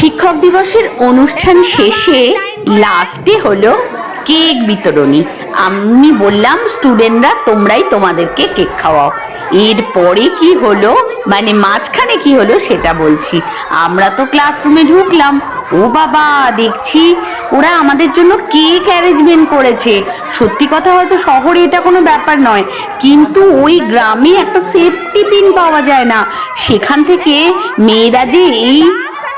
শিক্ষক দিবসের অনুষ্ঠান শেষে লাস্টে হলো কেক বিতরণী। আমি বললাম স্টুডেন্টরা তোমরাই তোমাদেরকে কেক খাওয়াও। এরপরে কি হলো, মানে মাঝখানে কি হলো সেটা বলছি। আমরা তো ক্লাসরুমে ঢুকলাম, ও বাবা দেখছি ওরা আমাদের জন্য কেক অ্যারেঞ্জমেন্ট করেছে। সত্যি কথা, হয়তো শহরে এটা কোনো ব্যাপার নয়, কিন্তু ওই গ্রামে একটা সেফটি পিন পাওয়া যায় না। সেখান থেকে মেয়েরা যে এই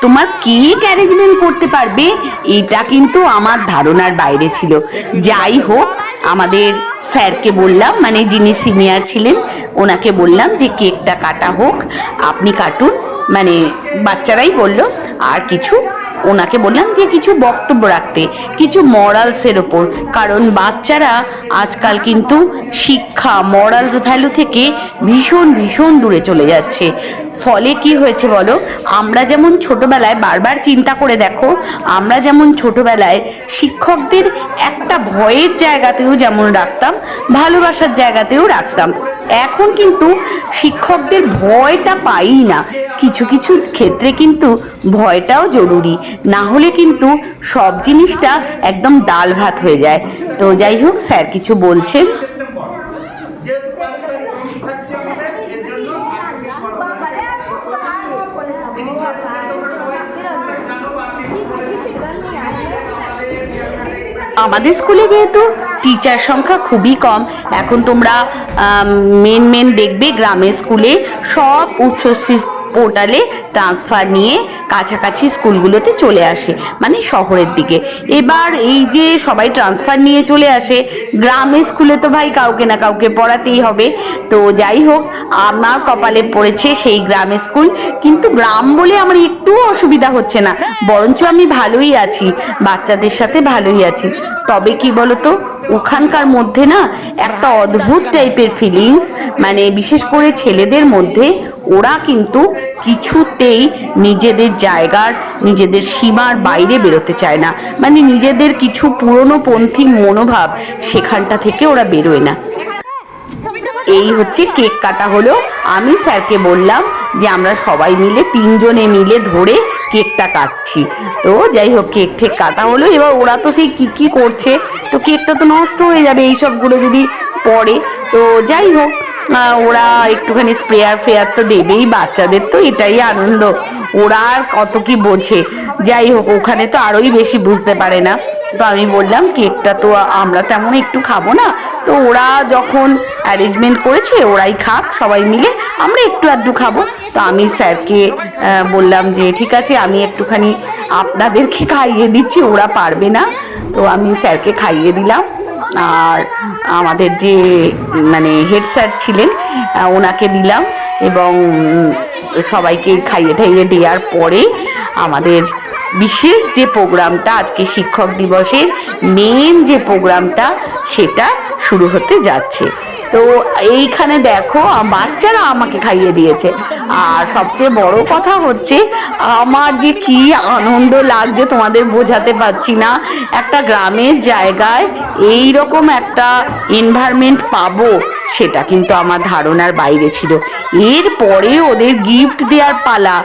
তোমার কেক অ্যারেঞ্জমেন্ট করতে পারবে, এটা কিন্তু আমার ধারণার বাইরে ছিল। যাই হোক, আমাদের স্যারকে বললাম, মানে যিনি সিনিয়র ছিলেন ওনাকে বললাম যে কেকটা কাটা হোক, আপনি কাটুন। মানে বাচ্চারাই বলল। আর কিছু ওনাকে বললাম যে কিছু বক্তব্য রাখতে, কিছু মরালসের ওপর, কারণ বাচ্চারা আজকাল কিন্তু শিক্ষা মরালস ভ্যালু থেকে ভীষণ ভীষণ দূরে চলে যাচ্ছে। ফলে কি হয়েছে বলো, আমরা যেমন ছোটবেলায়, বারবার চিন্তা করে দেখো, আমরা যেমন ছোটবেলায় শিক্ষকদের একটা ভয়ের জায়গাতেও যেমন রাখতাম, ভালোবাসার জায়গাতেও রাখতাম, এখন কিন্তু শিক্ষকদের ভয়টা পাই না। কিছু কিছু ক্ষেত্রে কিন্তু ভয়টাও জরুরি, না হলে কিন্তু সব জিনিসটা একদম ডাল ভাত হয়ে যায়। তো যাই হোক, স্যার কিছু বলছেন। আমাদের স্কুলে যেহেতু টিচার সংখ্যা খুবই কম, এখন তোমরা মেন দেখবে গ্রামের স্কুলে সব উচ্চশিক্ষা পোর্টালে ট্রান্সফার নিয়ে কাছাকাছি স্কুলগুলোতে চলে আসে, মানে শহরের দিকে। এবার এই যে সবাই ট্রান্সফার নিয়ে চলে আসে, গ্রামের স্কুলে তো ভাই কাউকে না কাউকে পড়াতেই হবে। তো যাই হোক, আমার কপালে পড়েছে সেই গ্রামের স্কুল, কিন্তু গ্রাম বলে আমার একটু অসুবিধা হচ্ছে না, বরঞ্চ আমি ভালোই আছি, বাচ্চাদের সাথে ভালোই আছি। তবে কি বলতো, ওখানকার মধ্যে না একটা অদ্ভুত টাইপের ফিলিংস, মানে বিশেষ করে ছেলেদের মধ্যে, ওরা কিন্তু কিছুতেই নিজেদের জায়গার, নিজেদের সীমার বাইরে বেরোতে চায় না। মানে নিজেদের কিছু পুরনো পন্থী মনোভাব সেখানটা থেকে ওরা বেরোয় না। এই হচ্ছে কেক কাটা হলো। আমি স্যারকে বললাম যে আমরা সবাই মিলে, তিনজনে মিলে ধরে কেকটা কাটছি। তো যাই হোক, কেক ঠেক কাটা হলো। এবার ওরা তো সেই কি করছে, তো কেকটা তো নষ্ট হয়ে যাবে এইসবগুলো যদি পড়ে। তো যাই হোক, ওরা একটুখানি স্প্রেয়ার ফেয়ার তো দেবেই, বাচ্চাদের তো এটাই আনন্দ, ওরা আর কত কি বোঝে। যাই হোক, ওখানে তো আরোই বেশি বুঝতে পারে না। তো আমি বললাম কেকটা তো আমরা তেমন একটু খাবো না, তো ওরা যখন অ্যারেঞ্জমেন্ট করেছে ওরাই খাক, সবাই মিলে আমরা একটু আধটু খাবো। তো আমি স্যারকে বললাম যে ঠিক আছে, আমি একটুখানি আপনাদেরকে খাইয়ে দিচ্ছি, ওরা পারবে না। তো আমি স্যারকে খাইয়ে দিলাম। আর আমাদের যে মানে হেড স্যার ছিলেন ওনাকে দিলাম, এবং সবাইকে খাইয়ে ঠাইয়ে দেওয়ার পরে আমাদের বিশেষ যে প্রোগ্রামটা, আজকে শিক্ষক দিবসের মেন যে প্রোগ্রামটা, সেটা শুরু হতে যাচ্ছে। তো এইখানে দেখো বাচ্চারা আমাকে খাইয়ে দিয়েছে। আর সবচেয়ে বড় কথা হচ্ছে, আমার যে কি আনন্দ লাগছে তোমাদের বোঝাতে পারছি না। একটা গ্রামের জায়গায় এই রকম একটা এনভায়রনমেন্ট পাবো, সেটা কিন্তু আমার ধারণার বাইরে ছিল। এরপরে ওদের গিফট দেওয়ার পালা।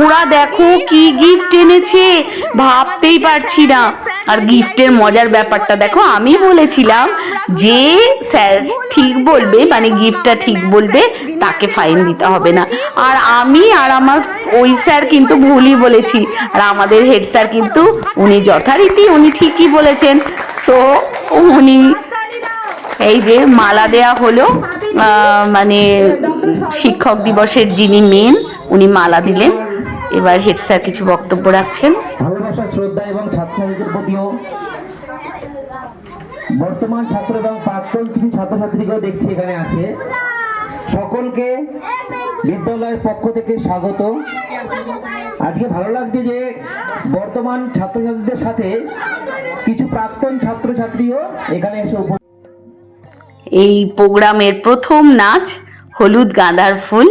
ওরা দেখো কি গিফট এনেছে, ভাবতেই পারছি না। আর গিফটের মজার ব্যাপারটা দেখো, আমি বলেছিলাম যে স্যার ঠিক বলবে, মানে গিফটটা ঠিক বলবে, তাকে ফাইন দিতে হবে না। আর আমি আর আমার ওই স্যার কিন্তু ভুলই বলেছি, আর আমাদের হেড স্যার কিন্তু উনি যথারীতি উনি ঠিকই বলেছেন। সো উনি এই যে মালা দেয়া হলো, মানে শিক্ষক দিবসের যিনি মেন, উনি মালা দিলেন। এবার হেড স্যার কিছু বক্তব্য রাখছেন। ভালোবাসা, শ্রদ্ধা এবং ছাত্রছাত্রীদের প্রতিও, বর্তমান ছাত্র এবং প্রাক্তন কিছু ছাত্রছাত্রীকেও দেখছি এখানে আছে, সকলকে বিদ্যালয়ের পক্ষ থেকে স্বাগত। আজকে ভালো লাগছে যে বর্তমান ছাত্রছাত্রীদের সাথে কিছু প্রাক্তন ছাত্রছাত্রীও এখানে এসে এই প্রোগ্রামের প্রথম নাচ হলুদ গাঁদার ফুল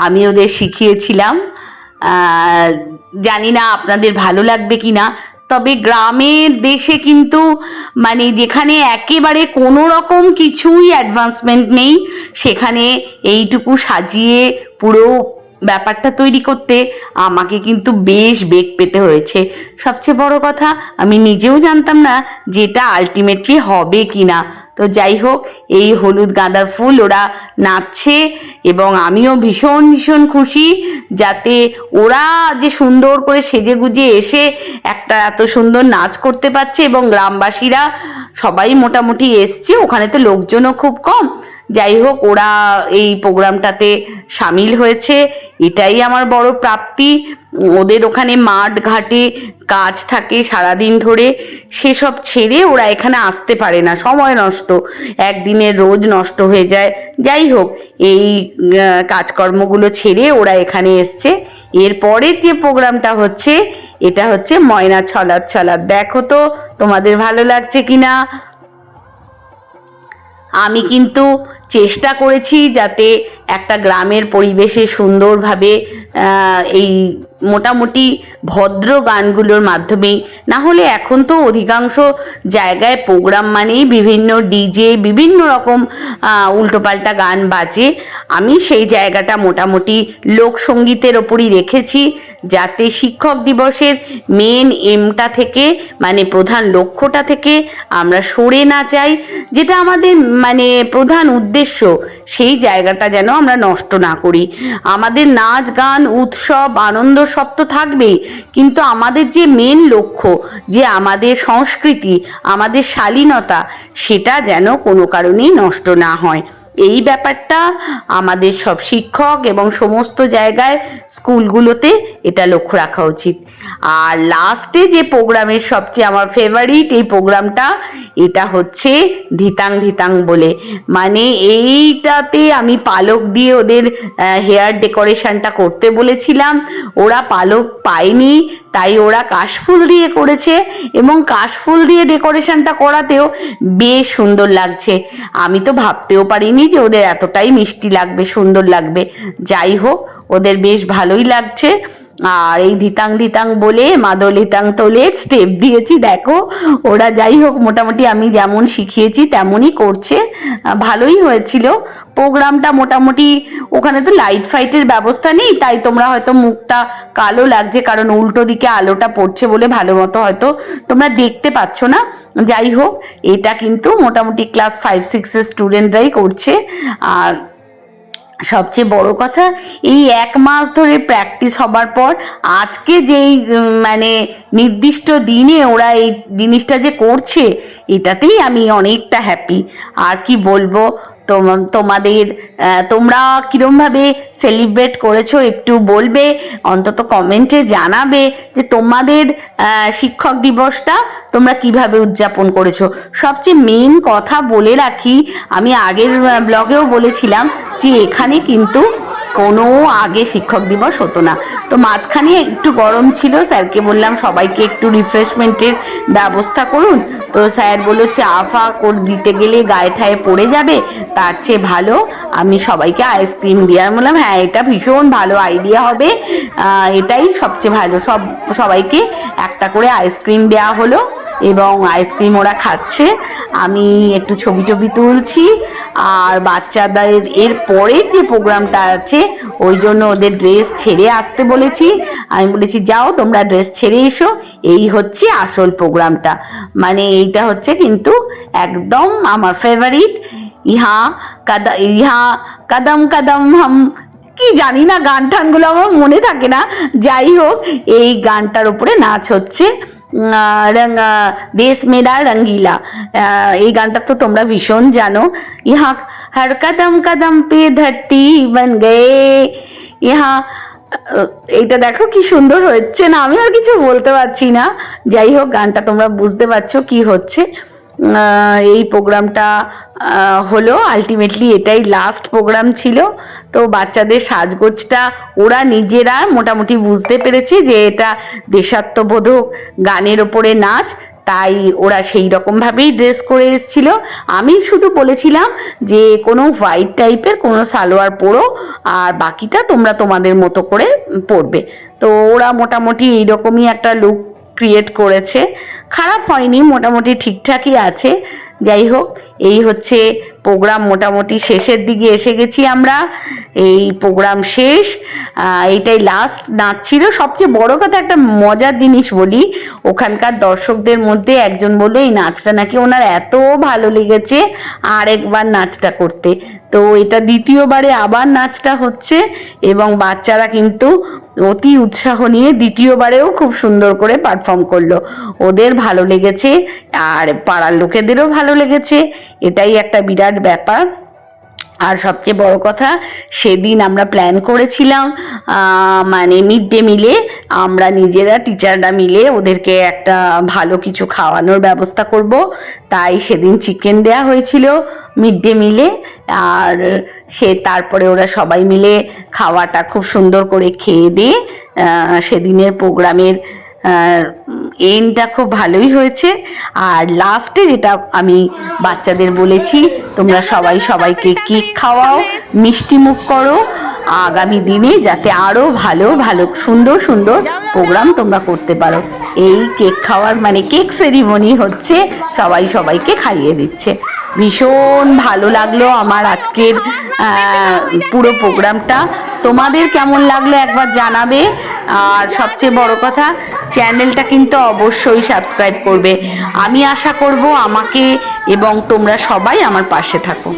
আমি ওদের শিখিয়েছিলাম। জানি না আপনাদের ভালো লাগবে কিনা, তবে গ্রামের দেশে কিন্তু মানে যেখানে একেবারে কোনো রকম কিছুই অ্যাডভান্সমেন্ট নেই, সেখানে এইটুকু সাজিয়ে পুরো ব্যাপারটা তৈরি করতে আমাকে কিন্তু বেশ বেগ পেতে হয়েছে। সবচেয়ে বড় কথা, আমি নিজেও জানতাম না যে এটা আলটিমেটলি হবে কি না। তো যাই হোক, এই হলুদ গাঁদার ফুল ওরা নাচছে এবং আমিও ভীষণ ভীষণ খুশি যাতে ওরা যে সুন্দর করে সেজে গুজে এসে একটা এত সুন্দর নাচ করতে পারছে, এবং গ্রামবাসীরা সবাই মোটামুটি এসছে, ওখানে তো লোকজনও খুব কম। যাই হোক, ওরা এই প্রোগ্রামটাতে সামিল হয়েছে, এটাই আমার বড় প্রাপ্তি। ওদের ওখানে মাঠ ঘাটে কাজ থাকে সারাদিন ধরে, সেসব ছেড়ে ওরা এখানে আসতে পারে না, সময় নষ্ট, একদিনের রোজ নষ্ট হয়ে যায়। যাই হোক, এই কাজকর্মগুলো ছেড়ে ওরা এখানে এসছে। এরপরে যে প্রোগ্রামটা হচ্ছে, এটা হচ্ছে ময়না ছলাৎ ছলাৎ। দেখো তো তোমাদের ভালো লাগছে কিনা। আমি কিন্তু চেষ্টা করেছি যাতে একটা গ্রামের পরিবেশে সুন্দরভাবে এই মোটামুটি ভদ্র গানগুলোর মাধ্যমেই, না হলে এখন তো অধিকাংশ জায়গায় প্রোগ্রাম মানেই বিভিন্ন ডিজে, বিভিন্ন রকম উল্টোপাল্টা গান বাজে। আমি সেই জায়গাটা মোটামুটি লোকসঙ্গীতের ওপরই রেখেছি, যাতে শিক্ষক দিবসের মেন এমটা থেকে, মানে প্রধান লক্ষ্যটা থেকে আমরা সরে না যাই, যেটা আমাদের মানে প্রধান উদ্দেশ্য, সেই জায়গাটা যেন আমরা নষ্ট না করি। আমাদের নাচ গান উৎসব আনন্দ সব তো থাকবেই, কিন্তু আমাদের যে মেন লক্ষ্য, যে আমাদের সংস্কৃতি, আমাদের শালীনতা, সেটা যেন কোনো কারণেই নষ্ট না হয়। এই ব্যাপারটা আমাদের সব শিক্ষক এবং সমস্ত জায়গায় স্কুলগুলোতে এটা লক্ষ্য রাখা উচিত। আর লাস্টে যে প্রোগ্রামের সবচেয়ে আমার ফেভারিট এই প্রোগ্রামটা, এটা হচ্ছে ধিতাং ধিতাং বলে, মানে এইটাতে আমি পালক দিয়ে ওদের হেয়ার ডেকোরেশনটা করতে বলেছিলাম, ওরা পালক পায়নি, তাই ওরা কাশফুল দিয়ে করেছে, এবং কাশফুল দিয়ে ডেকোরেশনটা করাতেও বেশ সুন্দর লাগছে। আমি তো ভাবতেও পারিনি যে ওদের এতটাই মিষ্টি লাগবে, সুন্দর লাগবে। যাই হোক, ওদের বেশ ভালোই লাগছে। আর এই ধিতাং ধিতাং বলে মাদলিতাং তোলের স্টেপ দিয়েছি, দেখো ওরা যাই হোক মোটামুটি আমি যেমন শিখিয়েছি তেমনই করছে, ভালোই হয়েছিল প্রোগ্রামটা। মোটামুটি ওখানে তো লাইট ফাইটের ব্যবস্থা নেই, তাই তোমরা হয়তো মুখটা কালো লাগছে, কারণ উল্টো দিকে আলোটা পড়ছে বলে ভালো মতো হয়তো তোমরা দেখতে পাচ্ছ না। যাই হোক, এটা কিন্তু মোটামুটি ক্লাস 5-6 স্টুডেন্টরাই করছে। আর সবচেয়ে বড় কথা, এই 1 মাস ধরে প্র্যাকটিস হবার পর আজকে যেই মানে নির্দিষ্ট দিনে ওরা এই জিনিসটা যে করছে, এটাতেই আমি অনেকটা হ্যাপি। আর কি বলবো, তোমাদের তোমরা কিরমভাবে সেলিব্রেট করেছো একটু বলবে, অন্তত কমেন্টে জানাবে যে তোমাদের শিক্ষক দিবসটা তোমরা কিভাবে উদযাপন করেছো। সবচেয়ে মেন কথা বলে রাখি, আমি আগের ব্লগেও বলেছিলাম যে এখানে কিন্তু কোনো আগে শিক্ষক দিবস হতো না। তো মাঝখানে একটু গরম ছিল, স্যারকে বললাম সবাইকে একটু রিফ্রেশমেন্টের ব্যবস্থা করুন। তো স্যার বললো চা ফা করে দিতে গেলে গায়ে ঠায়ে পড়ে যাবে, তার চেয়ে ভালো আমি সবাইকে আইসক্রিম দিয়ে। আমি বললাম হ্যাঁ, এটা ভীষণ ভালো আইডিয়া হবে, এটাই সবচেয়ে ভালো। সবাইকে একটা করে আইসক্রিম দেওয়া হলো এবং আইসক্রিম ওরা খাচ্ছে, আমি একটু ছবি টবি তুলছি। আর বাচ্চাদের এর পরের যে প্রোগ্রামটা আছে, ওই জন্য ওদের ড্রেস ছেড়ে আসতে বলেছি। আমি বলেছি যাও তোমরা ড্রেস ছেড়ে এসো, এই হচ্ছে আসল প্রোগ্রামটা। মানে এইটা হচ্ছে কিন্তু একদম আমার ফেভারিট। ইহা কদম কদম হাম, কি জানি না, গান টানগুলো আমার মনে থাকে না। যাই হোক, এই গানটার উপরে নাচ হচ্ছে। দেশ মেরা রঙ্গিলা, এই গানটা তো তোমরা ভীষণ জানো। ইহা হর কদম কদম পে ধরতি বন গে, ইহা, এইটা দেখো কি সুন্দর হচ্ছে না, আমি আর কিছু বলতে পারছি না। যাই হোক, গানটা তোমরা বুঝতে পারছো কি হচ্ছে। এই প্রোগ্রামটা হলো আলটিমেটলি এটাই লাস্ট প্রোগ্রাম ছিল। তো বাচ্চাদের সাজগোজটা ওরা নিজেরা মোটামুটি বুঝতে পেরেছে যে এটা দেশাত্মবোধক গানের ওপরে নাচ, তাই ওরা সেই রকমভাবেই ড্রেস করে এসেছিল। আমি শুধু বলেছিলাম যে কোনো হোয়াইট টাইপের কোনো সালোয়ার পরো, আর বাকিটা তোমরা তোমাদের মতো করে পরবে। তো ওরা মোটামুটি এইরকমই একটা লুক ক্রিয়েট করেছে, খারাপ হয়নি, মোটামুটি ঠিকঠাকই আছে। যাই হোক, এই হচ্ছে প্রোগ্রাম মোটামুটি শেষের দিকে এসে গেছি আমরা। এই প্রোগ্রাম শেষ, এইটাই লাস্ট নাচ ছিল। সবচেয়ে বড় কথা একটা মজার জিনিস বলি, ওখানকার দর্শকদের মধ্যে একজন বললো এই নাচটা নাকি ওনার এত ভালো লেগেছে আরেকবার নাচটা করতে। তো এটা দ্বিতীয়বারে আবার নাচটা হচ্ছে এবং বাচ্চারা কিন্তু অতি উৎসাহ নিয়ে দ্বিতীয়বারেও খুব সুন্দর করে পারফর্ম করলো। ওদের ভালো লেগেছে আর পাড়ার লোকেদেরও ভালো লেগেছে, এটাই একটা বিরাট ব্যাপার। আর সবচেয়ে বড় কথা, সেদিন আমরা প্ল্যান করেছিলাম মানে মিড ডে মিলে আমরা নিজেরা টিচাররা মিলে ওদেরকে একটা ভালো কিছু খাওয়ানোর ব্যবস্থা করব। তাই সেদিন চিকেন দেয়া হয়েছিল মিড ডে মিলে। আর তারপরে ওরা সবাই মিলে খাওয়াটা খুব সুন্দর করে খেয়ে দিয়ে সেদিনের প্রোগ্রামের এন্ডটা খুব ভালোই হয়েছে। আর লাস্টে যেটা আমি বাচ্চাদের বলেছি, তোমরা সবাই সবাইকে কেক খাওয়াও, মিষ্টি মুখ করো, আগামী দিনে যাতে আরো ভালো ভালো সুন্দর সুন্দর প্রোগ্রাম তোমরা করতে পারো। এই কেক খাওয়ার মানে কেক সেরিমনি হচ্ছে, সবাই সবাইকে খাইয়ে দিচ্ছে। ভীষণ ভালো লাগলো আমার আজকের পুরো প্রোগ্রামটা। তোমাদের কেমন লাগলো একবার জানাবে। আর সবচেয়ে বড় কথা, চ্যানেলটা কিন্তু অবশ্যই সাবস্ক্রাইব করবে। আমি আশা করব আমাকে এবং তোমরা সবাই আমার পাশে থাকো।